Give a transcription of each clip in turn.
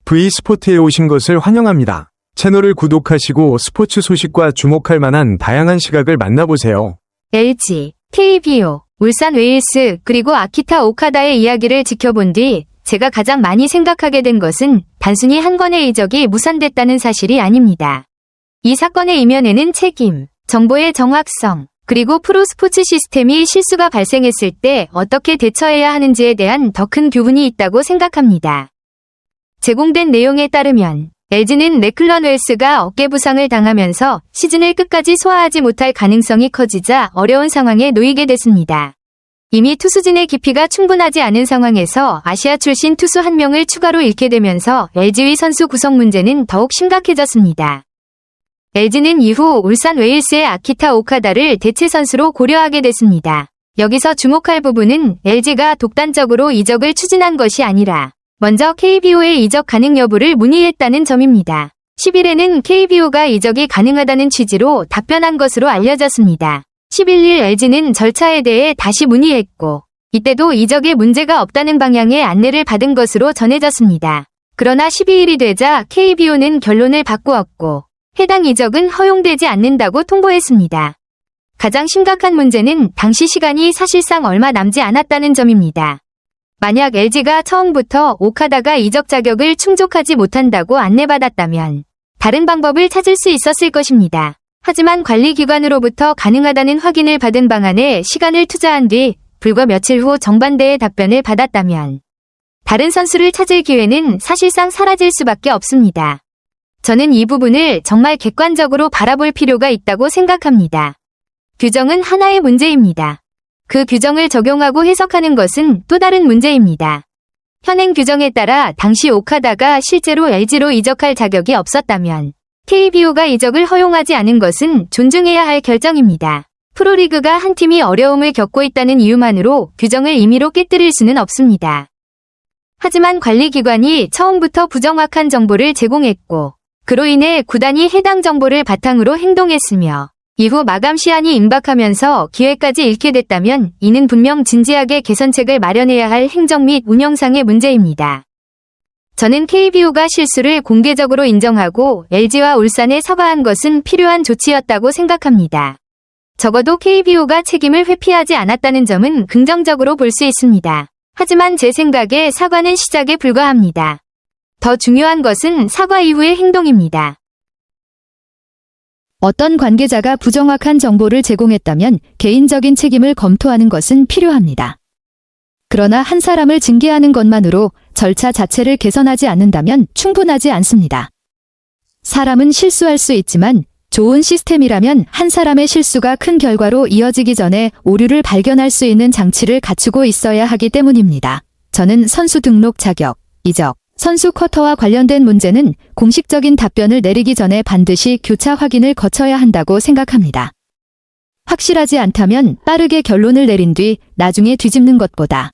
V스포트에 오신 것을 환영합니다. 채널을 구독하시고 스포츠 소식과 주목할 만한 다양한 시각을 만나보세요. LG, KBO, 울산 웨일스 그리고 아키타 오카다의 이야기를 지켜본 뒤 제가 가장 많이 생각하게 된 것은 단순히 한 건의 이적이 무산됐다는 사실이 아닙니다. 이 사건의 이면에는 책임, 정보의 정확성, 그리고 프로스포츠 시스템이 실수가 발생했을 때 어떻게 대처해야 하는지에 대한 더 큰 교훈이 있다고 생각합니다. 제공된 내용에 따르면 LG는 맥클런 웰스가 어깨 부상을 당하면서 시즌을 끝까지 소화하지 못할 가능성이 커지자 어려운 상황에 놓이게 됐습니다. 이미 투수진의 깊이가 충분하지 않은 상황에서 아시아 출신 투수 한 명을 추가로 잃게 되면서 LG의 선수 구성 문제는 더욱 심각해졌습니다. LG는 이후 울산 웨일스의 아키타 오카다를 대체 선수로 고려하게 됐습니다. 여기서 주목할 부분은 LG가 독단적으로 이적을 추진한 것이 아니라 먼저 KBO의 이적 가능 여부를 문의했다는 점입니다. 10일에는 KBO가 이적이 가능하다는 취지로 답변한 것으로 알려졌습니다. 11일 LG는 절차에 대해 다시 문의했고 이때도 이적에 문제가 없다는 방향의 안내를 받은 것으로 전해졌습니다. 그러나 12일이 되자 KBO는 결론을 바꾸었고 해당 이적은 허용되지 않는다고 통보했습니다. 가장 심각한 문제는 당시 시간이 사실상 얼마 남지 않았다는 점입니다. 만약 LG가 처음부터 오카다가 이적 자격을 충족하지 못한다고 안내받았다면 다른 방법을 찾을 수 있었을 것입니다. 하지만 관리기관으로부터 가능하다는 확인을 받은 방안에 시간을 투자한 뒤 불과 며칠 후 정반대의 답변을 받았다면 다른 선수를 찾을 기회는 사실상 사라질 수밖에 없습니다. 저는 이 부분을 정말 객관적으로 바라볼 필요가 있다고 생각합니다. 규정은 하나의 문제입니다. 그 규정을 적용하고 해석하는 것은 또 다른 문제입니다. 현행 규정에 따라 당시 오카다가 실제로 LG로 이적할 자격이 없었다면 KBO가 이적을 허용하지 않은 것은 존중해야 할 결정입니다. 프로리그가 한 팀이 어려움을 겪고 있다는 이유만으로 규정을 임의로 깨뜨릴 수는 없습니다. 하지만 관리기관이 처음부터 부정확한 정보를 제공했고 그로 인해 구단이 해당 정보를 바탕으로 행동했으며 이후 마감 시한이 임박하면서 기회까지 잃게 됐다면 이는 분명 진지하게 개선책을 마련해야 할 행정 및 운영상의 문제입니다. 저는 KBO가 실수를 공개적으로 인정하고 LG와 울산에 사과한 것은 필요한 조치였다고 생각합니다. 적어도 KBO가 책임을 회피하지 않았다는 점은 긍정적으로 볼 수 있습니다. 하지만 제 생각에 사과는 시작에 불과합니다. 더 중요한 것은 사과 이후의 행동입니다. 어떤 관계자가 부정확한 정보를 제공했다면 개인적인 책임을 검토하는 것은 필요합니다. 그러나 한 사람을 징계하는 것만으로 절차 자체를 개선하지 않는다면 충분하지 않습니다. 사람은 실수할 수 있지만 좋은 시스템이라면 한 사람의 실수가 큰 결과로 이어지기 전에 오류를 발견할 수 있는 장치를 갖추고 있어야 하기 때문입니다. 저는 선수 등록 자격, 이적, 선수 쿼터와 관련된 문제는 공식적인 답변을 내리기 전에 반드시 교차 확인을 거쳐야 한다고 생각합니다. 확실하지 않다면 빠르게 결론을 내린 뒤 나중에 뒤집는 것보다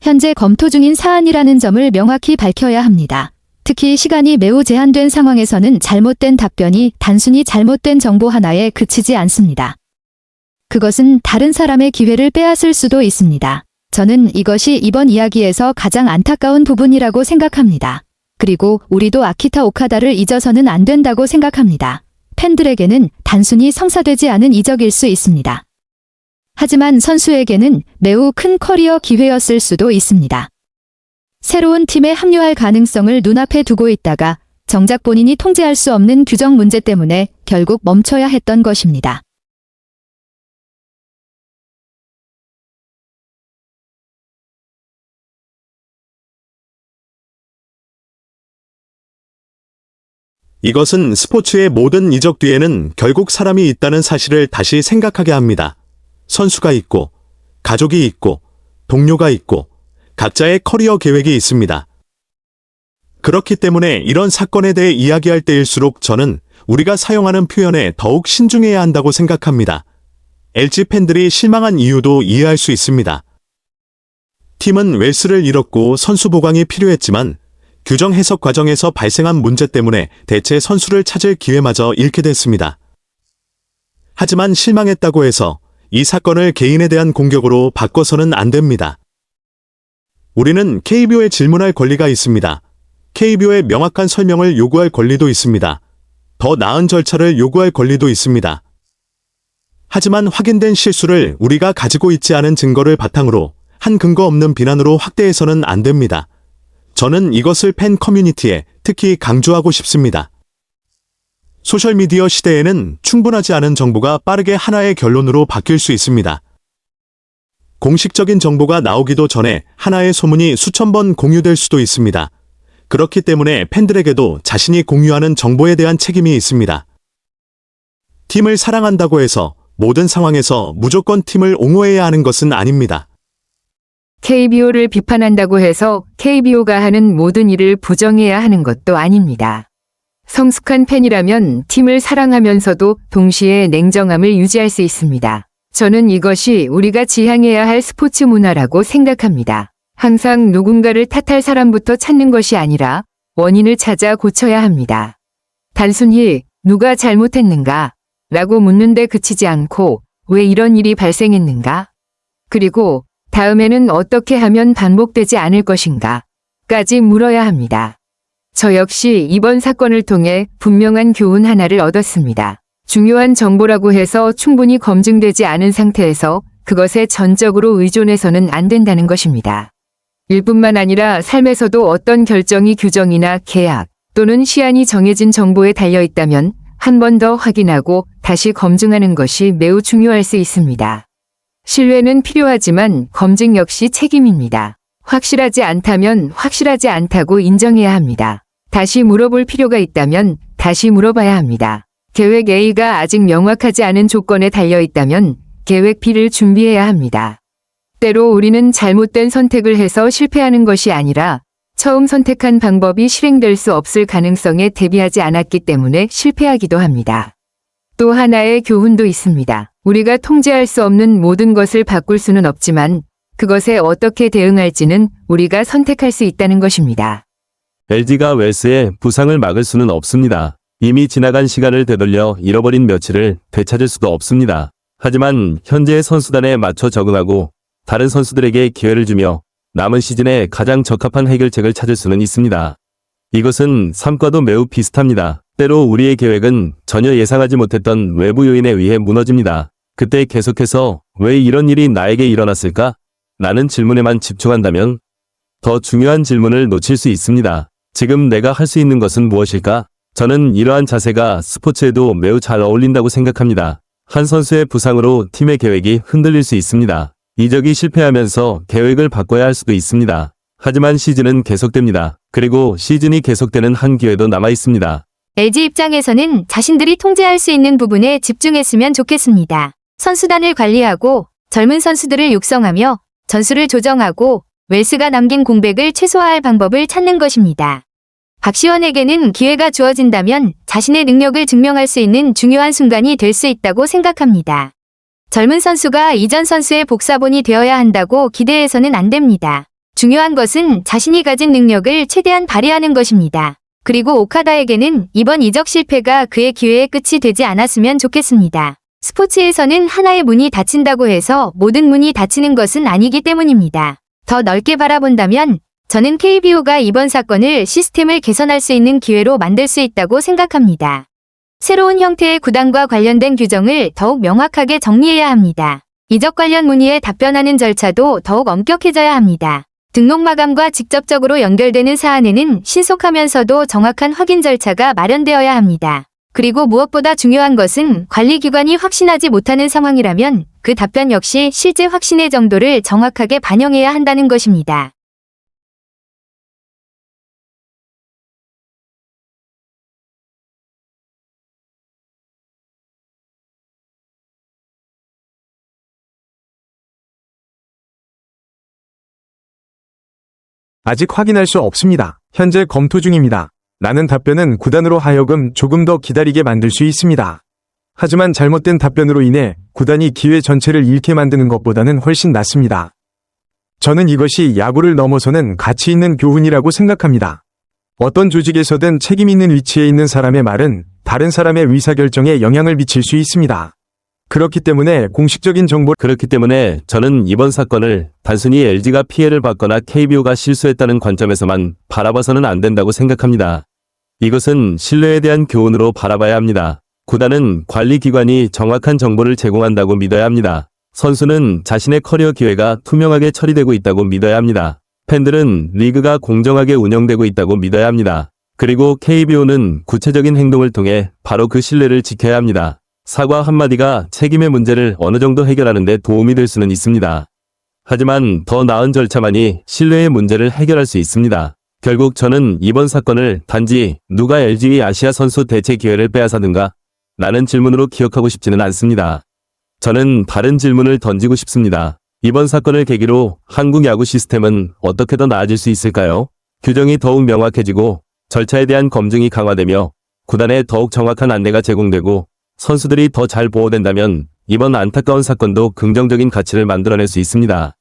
현재 검토 중인 사안이라는 점을 명확히 밝혀야 합니다. 특히 시간이 매우 제한된 상황에서는 잘못된 답변이 단순히 잘못된 정보 하나에 그치지 않습니다. 그것은 다른 사람의 기회를 빼앗을 수도 있습니다. 저는 이것이 이번 이야기에서 가장 안타까운 부분이라고 생각합니다. 그리고 우리도 아키타 오카다를 잊어서는 안 된다고 생각합니다. 팬들에게는 단순히 성사되지 않은 이적일 수 있습니다. 하지만 선수에게는 매우 큰 커리어 기회였을 수도 있습니다. 새로운 팀에 합류할 가능성을 눈앞에 두고 있다가 정작 본인이 통제할 수 없는 규정 문제 때문에 결국 멈춰야 했던 것입니다. 이것은 스포츠의 모든 이적 뒤에는 결국 사람이 있다는 사실을 다시 생각하게 합니다. 선수가 있고, 가족이 있고, 동료가 있고, 각자의 커리어 계획이 있습니다. 그렇기 때문에 이런 사건에 대해 이야기할 때일수록 저는 우리가 사용하는 표현에 더욱 신중해야 한다고 생각합니다. LG 팬들이 실망한 이유도 이해할 수 있습니다. 팀은 웰스를 잃었고 선수 보강이 필요했지만 규정 해석 과정에서 발생한 문제 때문에 대체 선수를 찾을 기회마저 잃게 됐습니다. 하지만 실망했다고 해서 이 사건을 개인에 대한 공격으로 바꿔서는 안 됩니다. 우리는 KBO에 질문할 권리가 있습니다. KBO의 명확한 설명을 요구할 권리도 있습니다. 더 나은 절차를 요구할 권리도 있습니다. 하지만 확인된 실수를 우리가 가지고 있지 않은 증거를 바탕으로 한 근거 없는 비난으로 확대해서는 안 됩니다. 저는 이것을 팬 커뮤니티에 특히 강조하고 싶습니다. 소셜미디어 시대에는 충분하지 않은 정보가 빠르게 하나의 결론으로 바뀔 수 있습니다. 공식적인 정보가 나오기도 전에 하나의 소문이 수천 번 공유될 수도 있습니다. 그렇기 때문에 팬들에게도 자신이 공유하는 정보에 대한 책임이 있습니다. 팀을 사랑한다고 해서 모든 상황에서 무조건 팀을 옹호해야 하는 것은 아닙니다. KBO를 비판한다고 해서 KBO가 하는 모든 일을 부정해야 하는 것도 아닙니다. 성숙한 팬이라면 팀을 사랑하면서도 동시에 냉정함을 유지할 수 있습니다. 저는 이것이 우리가 지향해야 할 스포츠 문화라고 생각합니다. 항상 누군가를 탓할 사람부터 찾는 것이 아니라 원인을 찾아 고쳐야 합니다. 단순히 누가 잘못했는가? 라고 묻는데 그치지 않고 왜 이런 일이 발생했는가? 그리고 다음에는 어떻게 하면 반복되지 않을 것인가? 까지 물어야 합니다. 저 역시 이번 사건을 통해 분명한 교훈 하나를 얻었습니다. 중요한 정보라고 해서 충분히 검증되지 않은 상태에서 그것에 전적으로 의존해서는 안 된다는 것입니다. 일뿐만 아니라 삶에서도 어떤 결정이 규정이나 계약 또는 시한이 정해진 정보에 달려 있다면 한 번 더 확인하고 다시 검증하는 것이 매우 중요할 수 있습니다. 신뢰는 필요하지만 검증 역시 책임입니다. 확실하지 않다면 확실하지 않다고 인정해야 합니다. 다시 물어볼 필요가 있다면 다시 물어봐야 합니다. 계획 A가 아직 명확하지 않은 조건에 달려 있다면 계획 B를 준비해야 합니다. 때로 우리는 잘못된 선택을 해서 실패하는 것이 아니라 처음 선택한 방법이 실행될 수 없을 가능성에 대비하지 않았기 때문에 실패하기도 합니다. 또 하나의 교훈도 있습니다. 우리가 통제할 수 없는 모든 것을 바꿀 수는 없지만 그것에 어떻게 대응할지는 우리가 선택할 수 있다는 것입니다. LG가 웰스의 부상을 막을 수는 없습니다. 이미 지나간 시간을 되돌려 잃어버린 며칠을 되찾을 수도 없습니다. 하지만 현재의 선수단에 맞춰 적응하고 다른 선수들에게 기회를 주며 남은 시즌에 가장 적합한 해결책을 찾을 수는 있습니다. 이것은 삶과도 매우 비슷합니다. 때로 우리의 계획은 전혀 예상하지 못했던 외부 요인에 의해 무너집니다. 그때 계속해서 왜 이런 일이 나에게 일어났을까? 라는 질문에만 집중한다면 더 중요한 질문을 놓칠 수 있습니다. 지금 내가 할 수 있는 것은 무엇일까? 저는 이러한 자세가 스포츠에도 매우 잘 어울린다고 생각합니다. 한 선수의 부상으로 팀의 계획이 흔들릴 수 있습니다. 이적이 실패하면서 계획을 바꿔야 할 수도 있습니다. 하지만 시즌은 계속됩니다. 그리고 시즌이 계속되는 한 기회도 남아 있습니다. LG 입장에서는 자신들이 통제할 수 있는 부분에 집중했으면 좋겠습니다. 선수단을 관리하고 젊은 선수들을 육성하며 전술을 조정하고 웰스가 남긴 공백을 최소화할 방법을 찾는 것입니다. 박시원에게는 기회가 주어진다면 자신의 능력을 증명할 수 있는 중요한 순간이 될 수 있다고 생각합니다. 젊은 선수가 이전 선수의 복사본이 되어야 한다고 기대해서는 안 됩니다. 중요한 것은 자신이 가진 능력을 최대한 발휘하는 것입니다. 그리고 오카다에게는 이번 이적 실패가 그의 기회의 끝이 되지 않았으면 좋겠습니다. 스포츠에서는 하나의 문이 닫힌다고 해서 모든 문이 닫히는 것은 아니기 때문입니다. 더 넓게 바라본다면 저는 KBO가 이번 사건을 시스템을 개선할 수 있는 기회로 만들 수 있다고 생각합니다. 새로운 형태의 구단과 관련된 규정을 더욱 명확하게 정리해야 합니다. 이적 관련 문의에 답변하는 절차도 더욱 엄격해져야 합니다. 등록 마감과 직접적으로 연결되는 사안에는 신속하면서도 정확한 확인 절차가 마련되어야 합니다. 그리고 무엇보다 중요한 것은 관리기관이 확신하지 못하는 상황이라면 그 답변 역시 실제 확신의 정도를 정확하게 반영해야 한다는 것입니다. 아직 확인할 수 없습니다. 현재 검토 중입니다. 라는 답변은 구단으로 하여금 조금 더 기다리게 만들 수 있습니다. 하지만 잘못된 답변으로 인해 구단이 기회 전체를 잃게 만드는 것보다는 훨씬 낫습니다. 저는 이것이 야구를 넘어서는 가치 있는 교훈이라고 생각합니다. 어떤 조직에서든 책임 있는 위치에 있는 사람의 말은 다른 사람의 의사결정에 영향을 미칠 수 있습니다. 그렇기 때문에 공식적인 정보 그렇기 때문에 저는 이번 사건을 단순히 LG가 피해를 받거나 KBO가 실수했다는 관점에서만 바라봐서는 안 된다고 생각합니다. 이것은 신뢰에 대한 교훈으로 바라봐야 합니다. 구단은 관리기관이 정확한 정보를 제공한다고 믿어야 합니다. 선수는 자신의 커리어 기회가 투명하게 처리되고 있다고 믿어야 합니다. 팬들은 리그가 공정하게 운영되고 있다고 믿어야 합니다. 그리고 KBO는 구체적인 행동을 통해 바로 그 신뢰를 지켜야 합니다. 사과 한마디가 책임의 문제를 어느 정도 해결하는 데 도움이 될 수는 있습니다. 하지만 더 나은 절차만이 신뢰의 문제를 해결할 수 있습니다. 결국 저는 이번 사건을 단지 누가 LG 아시아 선수 대체 기회를 빼앗았는가? 라는 질문으로 기억하고 싶지는 않습니다. 저는 다른 질문을 던지고 싶습니다. 이번 사건을 계기로 한국 야구 시스템은 어떻게 더 나아질 수 있을까요? 규정이 더욱 명확해지고 절차에 대한 검증이 강화되며 구단에 더욱 정확한 안내가 제공되고 선수들이 더 잘 보호된다면 이번 안타까운 사건도 긍정적인 가치를 만들어낼 수 있습니다.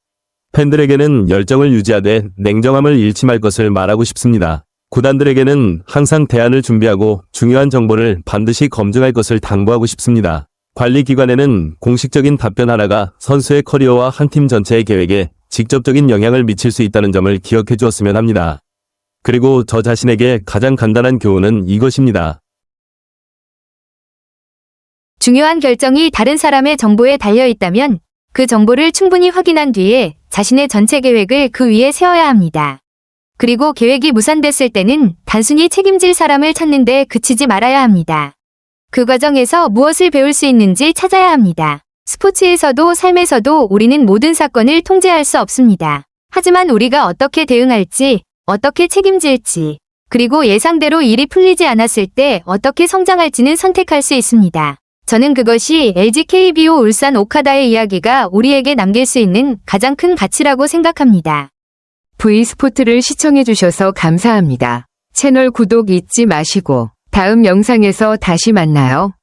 팬들에게는 열정을 유지하되 냉정함을 잃지 말 것을 말하고 싶습니다. 구단들에게는 항상 대안을 준비하고 중요한 정보를 반드시 검증할 것을 당부하고 싶습니다. 관리기관에는 공식적인 답변 하나가 선수의 커리어와 한 팀 전체의 계획에 직접적인 영향을 미칠 수 있다는 점을 기억해 주었으면 합니다. 그리고 저 자신에게 가장 간단한 교훈은 이것입니다. 중요한 결정이 다른 사람의 정보에 달려 있다면 그 정보를 충분히 확인한 뒤에 자신의 전체 계획을 그 위에 세워야 합니다. 그리고 계획이 무산됐을 때는 단순히 책임질 사람을 찾는 데 그치지 말아야 합니다. 그 과정에서 무엇을 배울 수 있는지 찾아야 합니다. 스포츠에서도 삶에서도 우리는 모든 사건을 통제할 수 없습니다. 하지만 우리가 어떻게 대응할지, 어떻게 책임질지, 그리고 예상대로 일이 풀리지 않았을 때 어떻게 성장할지는 선택할 수 있습니다. 저는 그것이 LG KBO 울산 오카다의 이야기가 우리에게 남길 수 있는 가장 큰 가치라고 생각합니다. V스포츠를 시청해주셔서 감사합니다. 채널 구독 잊지 마시고 다음 영상에서 다시 만나요.